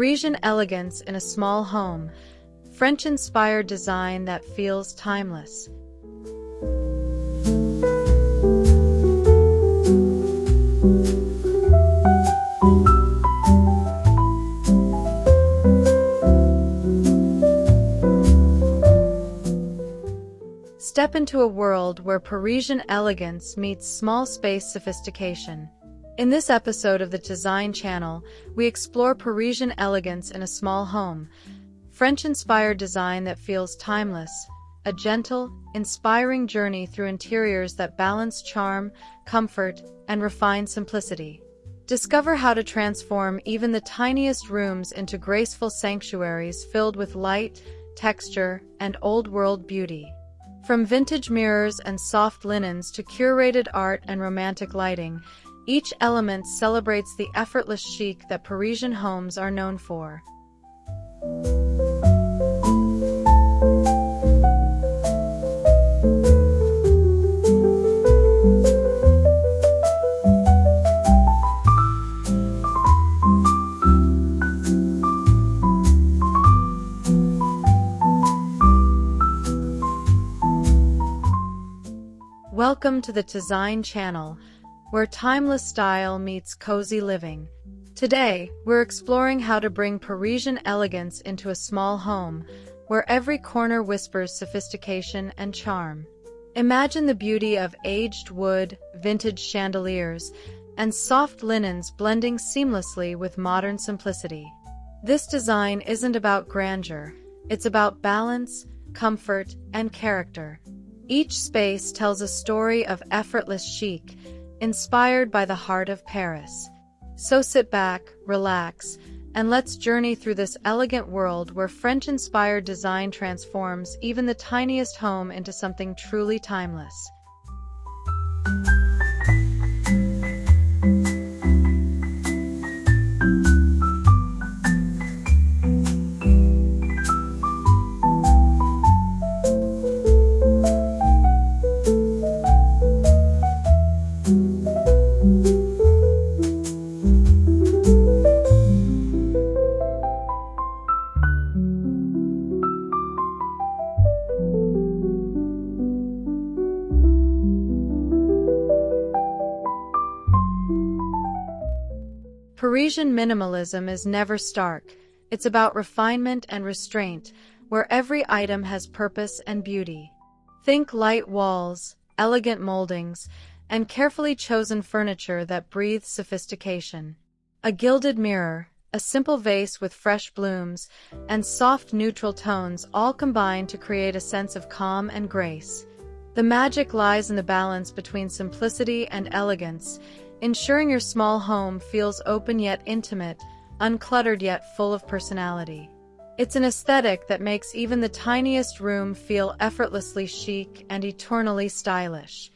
Parisian elegance in a small home, French-inspired design that feels timeless. Step into a world where Parisian elegance meets small space sophistication. In this episode of the Design Channel, we explore Parisian elegance in a small home, French-inspired design that feels timeless, a gentle, inspiring journey through interiors that balance charm, comfort, and refined simplicity. Discover how to transform even the tiniest rooms into graceful sanctuaries filled with light, texture, and old-world beauty. From vintage mirrors and soft linens to curated art and romantic lighting, each element celebrates the effortless chic that Parisian homes are known for. Welcome to the Design Channel, where timeless style meets cozy living. Today, we're exploring how to bring Parisian elegance into a small home, where every corner whispers sophistication and charm. Imagine the beauty of aged wood, vintage chandeliers, and soft linens blending seamlessly with modern simplicity. This design isn't about grandeur, it's about balance, comfort, and character. Each space tells a story of effortless chic, inspired by the heart of Paris. So sit back, relax, and let's journey through this elegant world where French-inspired design transforms even the tiniest home into something truly timeless. Parisian minimalism is never stark. It's about refinement and restraint, where every item has purpose and beauty. Think light walls, elegant moldings, and carefully chosen furniture that breathes sophistication. A gilded mirror, a simple vase with fresh blooms, and soft neutral tones all combine to create a sense of calm and grace. The magic lies in the balance between simplicity and elegance, ensuring your small home feels open yet intimate, uncluttered yet full of personality. It's an aesthetic that makes even the tiniest room feel effortlessly chic and eternally stylish.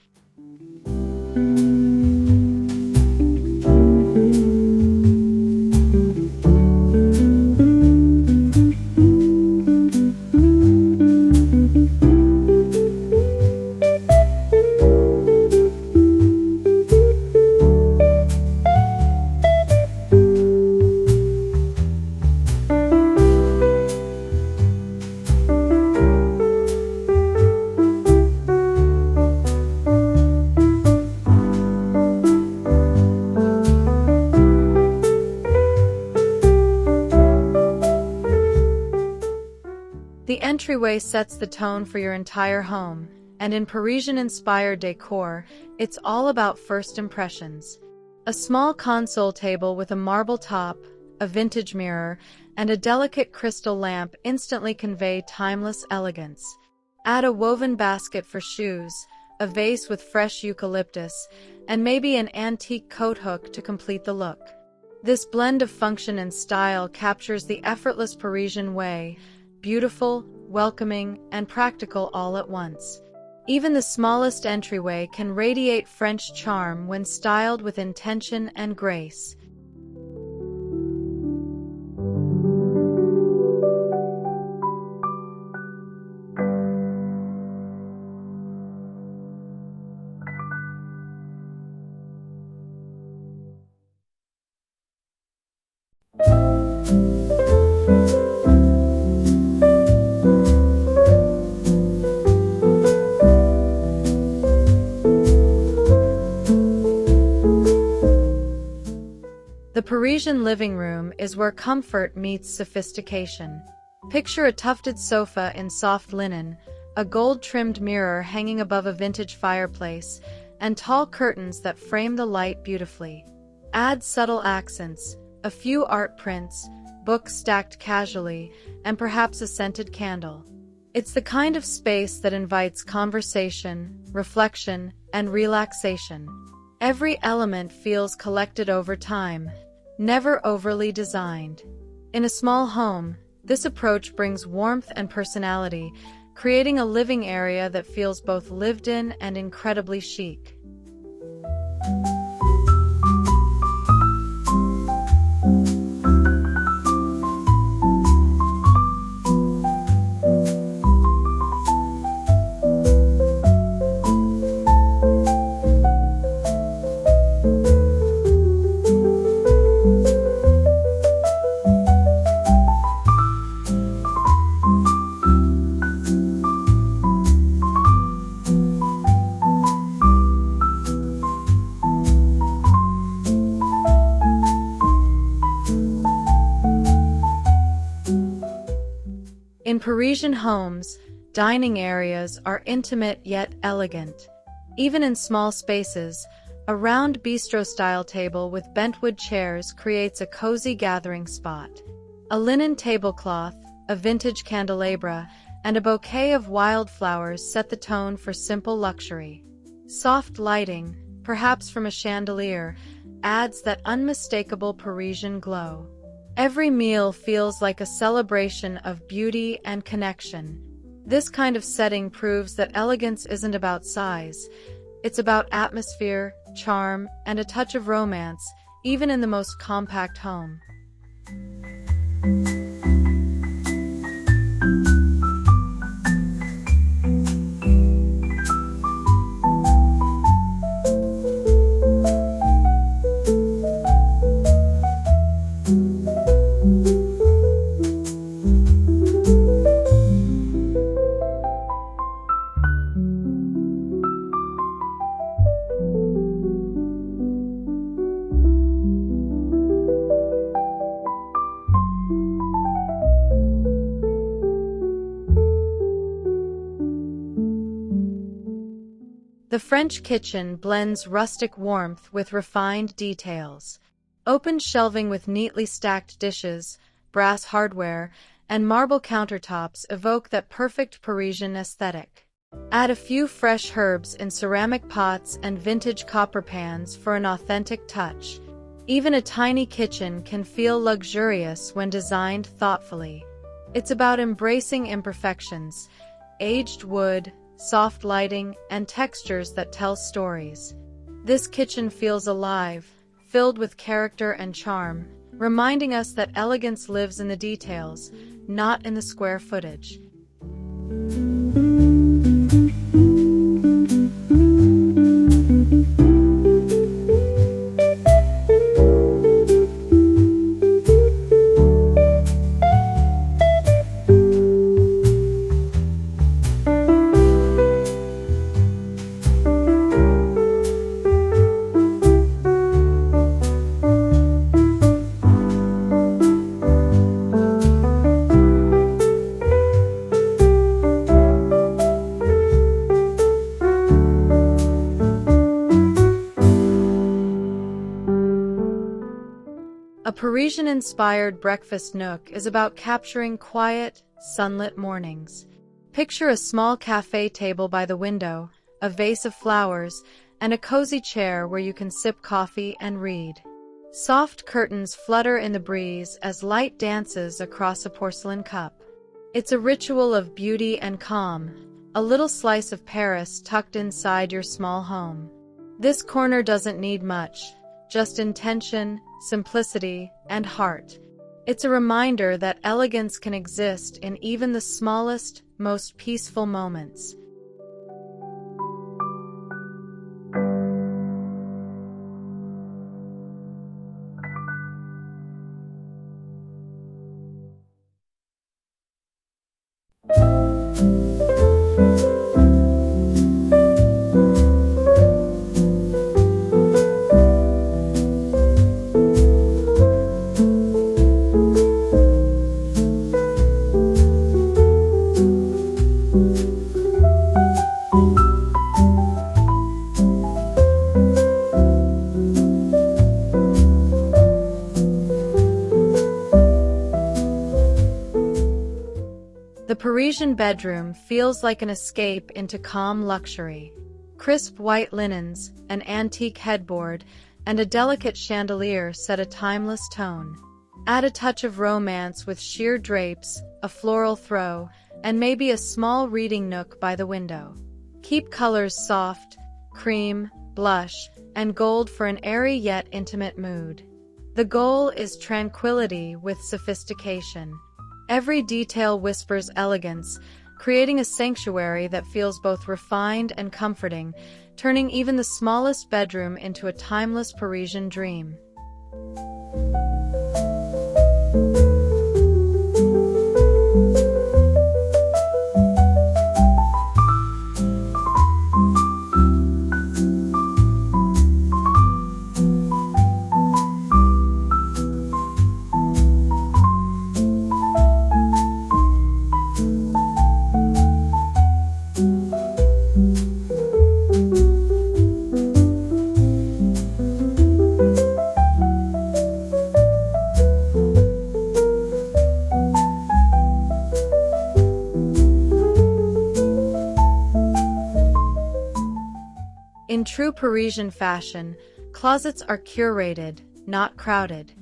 The entryway sets the tone for your entire home, and in Parisian-inspired decor, it's all about first impressions. A small console table with a marble top, a vintage mirror, and a delicate crystal lamp instantly convey timeless elegance. Add a woven basket for shoes, a vase with fresh eucalyptus, and maybe an antique coat hook to complete the look. This blend of function and style captures the effortless Parisian way, beautiful, welcoming, and practical all at once. Even the smallest entryway can radiate French charm when styled with intention and grace. Parisian living room is where comfort meets sophistication. Picture a tufted sofa in soft linen, a gold-trimmed mirror hanging above a vintage fireplace, and tall curtains that frame the light beautifully. Add subtle accents, a few art prints, books stacked casually, and perhaps a scented candle. It's the kind of space that invites conversation, reflection, and relaxation. Every element feels collected over time, never overly designed. In a small home, this approach brings warmth and personality, creating a living area that feels both lived in and incredibly chic. In Parisian homes, dining areas are intimate yet elegant. Even in small spaces, a round bistro-style table with bentwood chairs creates a cozy gathering spot. A linen tablecloth, a vintage candelabra, and a bouquet of wildflowers set the tone for simple luxury. Soft lighting, perhaps from a chandelier, adds that unmistakable Parisian glow. Every meal feels like a celebration of beauty and connection. This kind of setting proves that elegance isn't about size. It's about atmosphere, charm, and a touch of romance, even in the most compact home. The French kitchen blends rustic warmth with refined details. Open shelving with neatly stacked dishes, brass hardware, and marble countertops evoke that perfect Parisian aesthetic. Add a few fresh herbs in ceramic pots and vintage copper pans for an authentic touch. Even a tiny kitchen can feel luxurious when designed thoughtfully. It's about embracing imperfections, aged wood, soft lighting, and textures that tell stories. This kitchen feels alive, filled with character and charm, reminding us that elegance lives in the details, not in the square footage. A Parisian-inspired breakfast nook is about capturing quiet, sunlit mornings. Picture a small cafe table by the window, a vase of flowers, and a cozy chair where you can sip coffee and read. Soft curtains flutter in the breeze as light dances across a porcelain cup. It's a ritual of beauty and calm, a little slice of Paris tucked inside your small home. This corner doesn't need much, just intention, simplicity, and heart. It's a reminder that elegance can exist in even the smallest, most peaceful moments. Parisian bedroom feels like an escape into calm luxury. Crisp white linens, an antique headboard, and a delicate chandelier set a timeless tone. Add a touch of romance with sheer drapes, a floral throw, and maybe a small reading nook by the window. Keep colors soft, cream, blush, and gold for an airy yet intimate mood. The goal is tranquility with sophistication. Every detail whispers elegance, creating a sanctuary that feels both refined and comforting, turning even the smallest bedroom into a timeless Parisian dream. In true Parisian fashion, closets are curated, not crowded.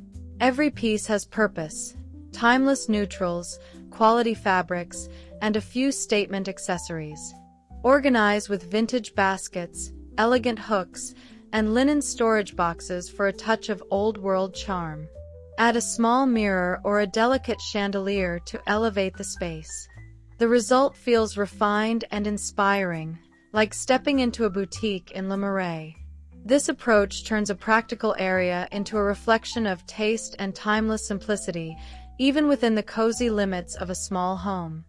Every piece has purpose: timeless neutrals, quality fabrics, and a few statement accessories. Organize with vintage baskets, elegant hooks, and linen storage boxes for a touch of old-world charm. Add a small mirror or a delicate chandelier to elevate the space. The result feels refined and inspiring, like stepping into a boutique in Le Marais. This approach turns a practical area into a reflection of taste and timeless simplicity, even within the cozy limits of a small home.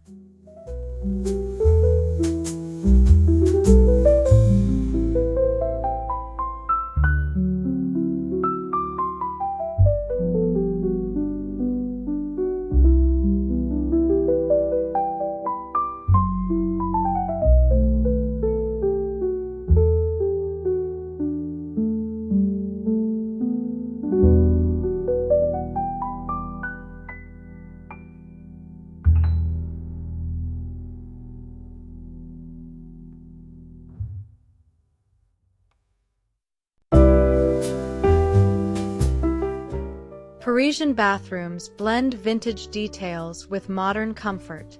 Parisian bathrooms blend vintage details with modern comfort.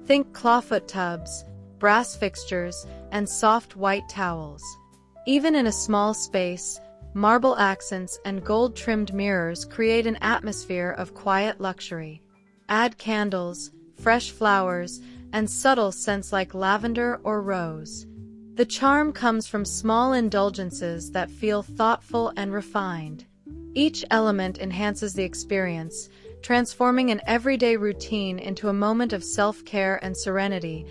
Think clawfoot tubs, brass fixtures, and soft white towels. Even in a small space, marble accents and gold-trimmed mirrors create an atmosphere of quiet luxury. Add candles, fresh flowers, and subtle scents like lavender or rose. The charm comes from small indulgences that feel thoughtful and refined. Each element enhances the experience, transforming an everyday routine into a moment of self-care and serenity.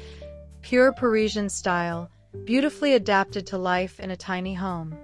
Pure Parisian style, beautifully adapted to life in a tiny home.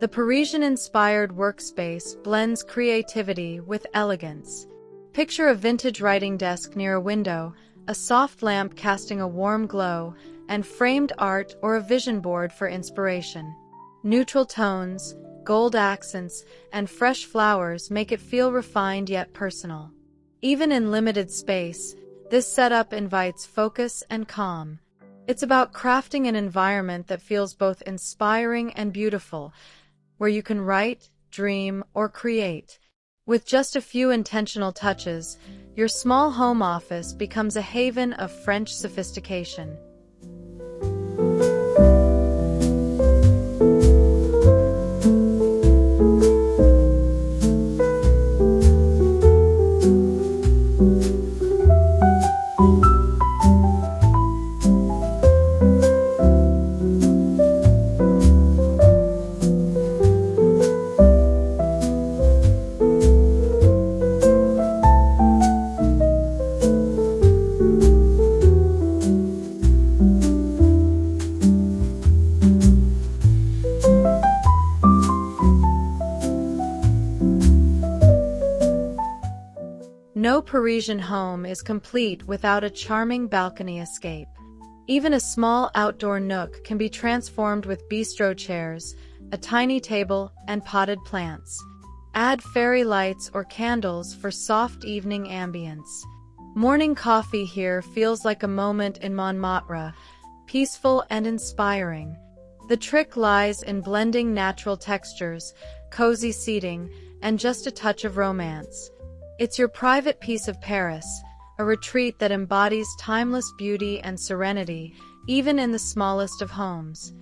The Parisian-inspired workspace blends creativity with elegance. Picture a vintage writing desk near a window, a soft lamp casting a warm glow, and framed art or a vision board for inspiration. Neutral tones, gold accents, and fresh flowers make it feel refined yet personal. Even in limited space, this setup invites focus and calm. It's about crafting an environment that feels both inspiring and beautiful, where you can write, dream, or create. With just a few intentional touches, your small home office becomes a haven of French sophistication. Parisian home is complete without a charming balcony escape. Even a small outdoor nook can be transformed with bistro chairs, a tiny table, and potted plants. Add fairy lights or candles for soft evening ambience. Morning coffee here feels like a moment in Montmartre, peaceful and inspiring. The trick lies in blending natural textures, cozy seating, and just a touch of romance. It's your private piece of Paris, a retreat that embodies timeless beauty and serenity, even in the smallest of homes.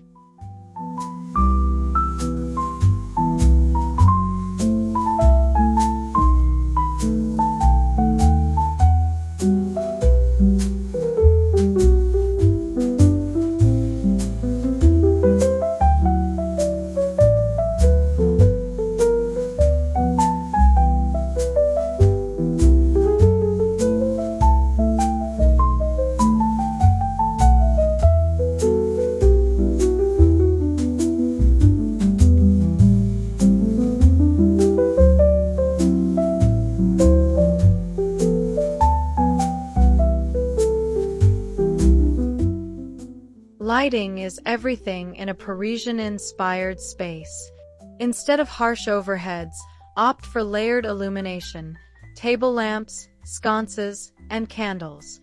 Lighting is everything in a Parisian-inspired space. Instead of harsh overheads, opt for layered illumination, table lamps, sconces, and candles.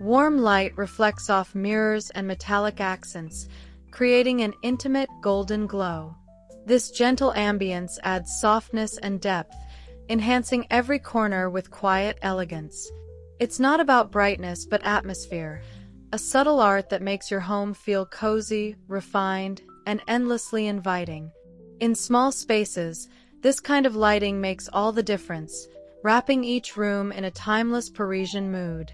Warm light reflects off mirrors and metallic accents, creating an intimate golden glow. This gentle ambience adds softness and depth, enhancing every corner with quiet elegance. It's not about brightness but atmosphere, a subtle art that makes your home feel cozy, refined, and endlessly inviting. In small spaces, this kind of lighting makes all the difference, wrapping each room in a timeless Parisian mood.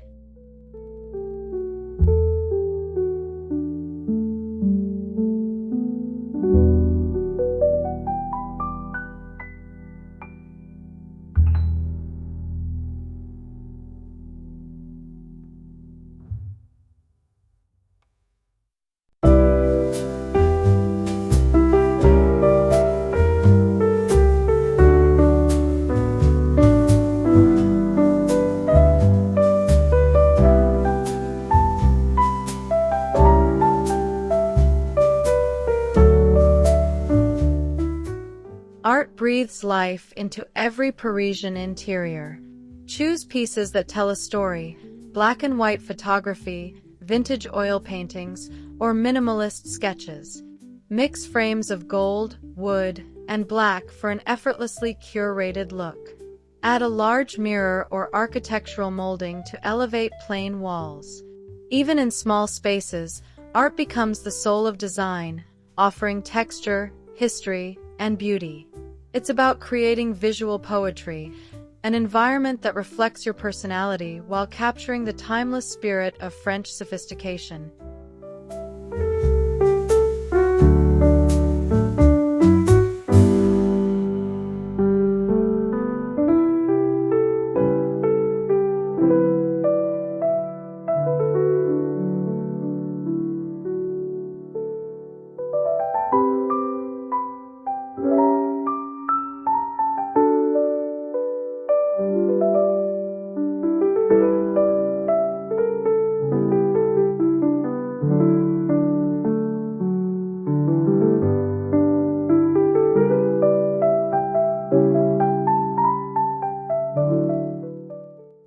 Art breathes life into every Parisian interior. Choose pieces that tell a story: black and white photography, vintage oil paintings, or minimalist sketches. Mix frames of gold, wood, and black for an effortlessly curated look. Add a large mirror or architectural molding to elevate plain walls. Even in small spaces, art becomes the soul of design, offering texture, history, and beauty. It's about creating visual poetry, an environment that reflects your personality while capturing the timeless spirit of French sophistication.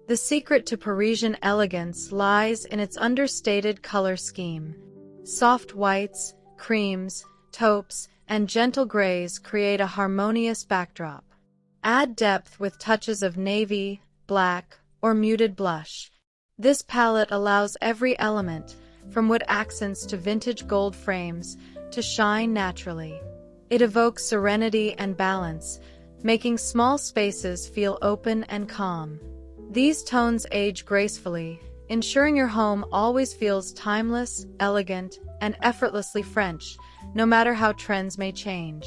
The secret to Parisian elegance lies in its understated color scheme. Soft whites, creams, taupes, and gentle grays create a harmonious backdrop. Add depth with touches of navy, black, or muted blush. This palette allows every element, from wood accents to vintage gold frames, to shine naturally. It evokes serenity and balance, making small spaces feel open and calm. These tones age gracefully, ensuring your home always feels timeless, elegant, and effortlessly French, no matter how trends may change.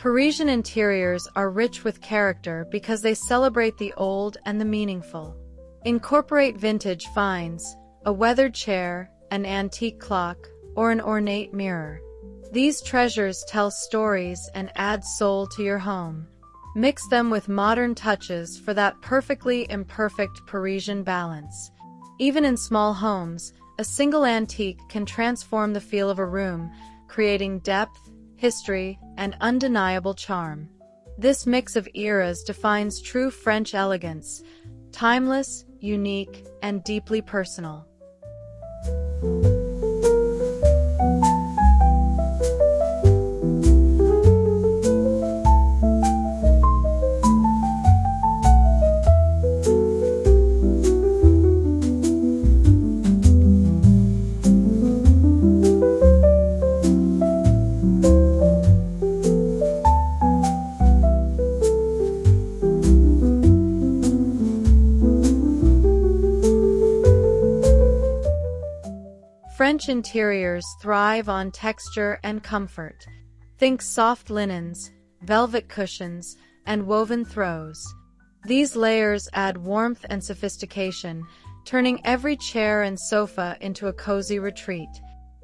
Parisian interiors are rich with character because they celebrate the old and the meaningful. Incorporate vintage finds, a weathered chair, an antique clock, or an ornate mirror. These treasures tell stories and add soul to your home. Mix them with modern touches for that perfectly imperfect Parisian balance. Even in small homes, a single antique can transform the feel of a room, creating depth, history, and undeniable charm. This mix of eras defines true French elegance, timeless, unique, and deeply personal. French interiors thrive on texture and comfort. Think soft linens, velvet cushions, and woven throws. These layers add warmth and sophistication, turning every chair and sofa into a cozy retreat.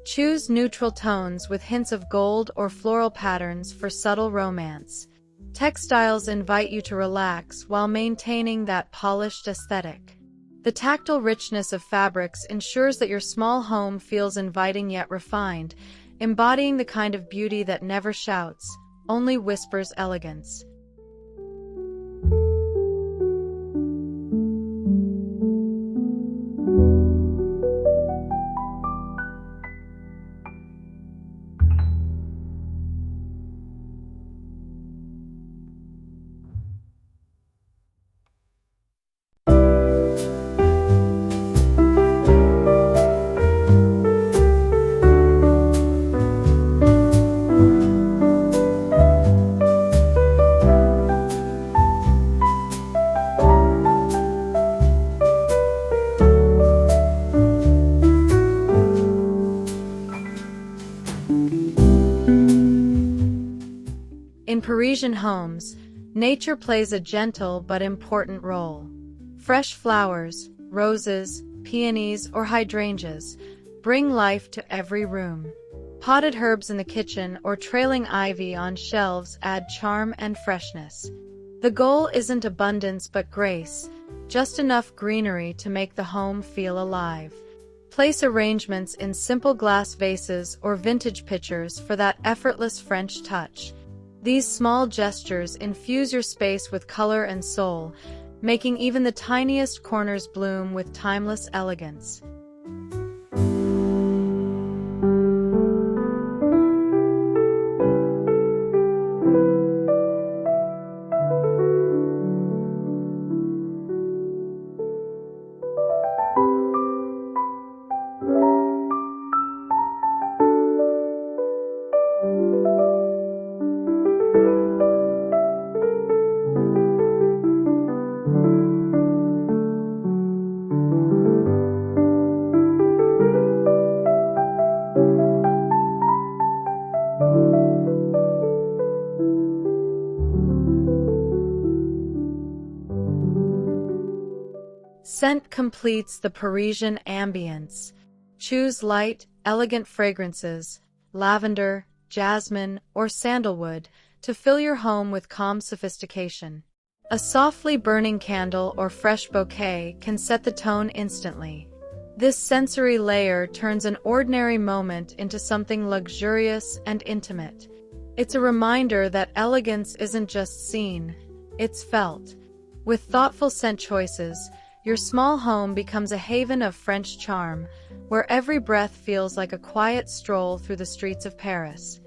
Choose neutral tones with hints of gold or floral patterns for subtle romance. Textiles invite you to relax while maintaining that polished aesthetic. The tactile richness of fabrics ensures that your small home feels inviting yet refined, embodying the kind of beauty that never shouts, only whispers elegance. In Parisian homes, nature plays a gentle but important role. Fresh flowers, roses, peonies, or hydrangeas bring life to every room. Potted herbs in the kitchen or trailing ivy on shelves add charm and freshness. The goal isn't abundance but grace, just enough greenery to make the home feel alive. Place arrangements in simple glass vases or vintage pitchers for that effortless French touch. These small gestures infuse your space with color and soul, making even the tiniest corners bloom with timeless elegance. Scent completes the Parisian ambience. Choose light, elegant fragrances, lavender, jasmine, or sandalwood, to fill your home with calm sophistication. A softly burning candle or fresh bouquet can set the tone instantly. This sensory layer turns an ordinary moment into something luxurious and intimate. It's a reminder that elegance isn't just seen, it's felt. With thoughtful scent choices, your small home becomes a haven of French charm, where every breath feels like a quiet stroll through the streets of Paris.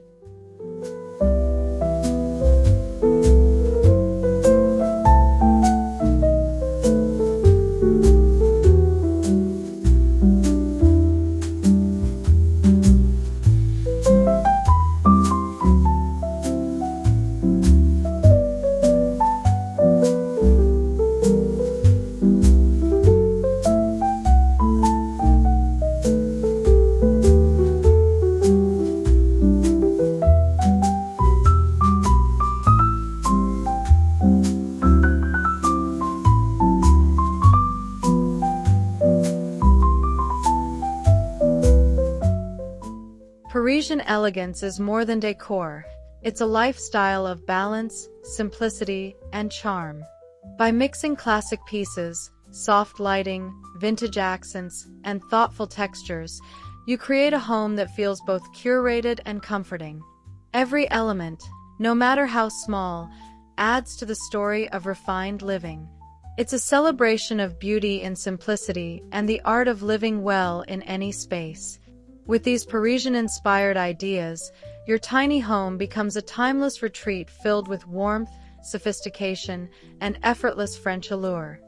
Parisian elegance is more than decor. It's a lifestyle of balance, simplicity, and charm. By mixing classic pieces, soft lighting, vintage accents, and thoughtful textures, you create a home that feels both curated and comforting. Every element, no matter how small, adds to the story of refined living. It's a celebration of beauty in simplicity and the art of living well in any space. With these Parisian-inspired ideas, your tiny home becomes a timeless retreat filled with warmth, sophistication, and effortless French allure.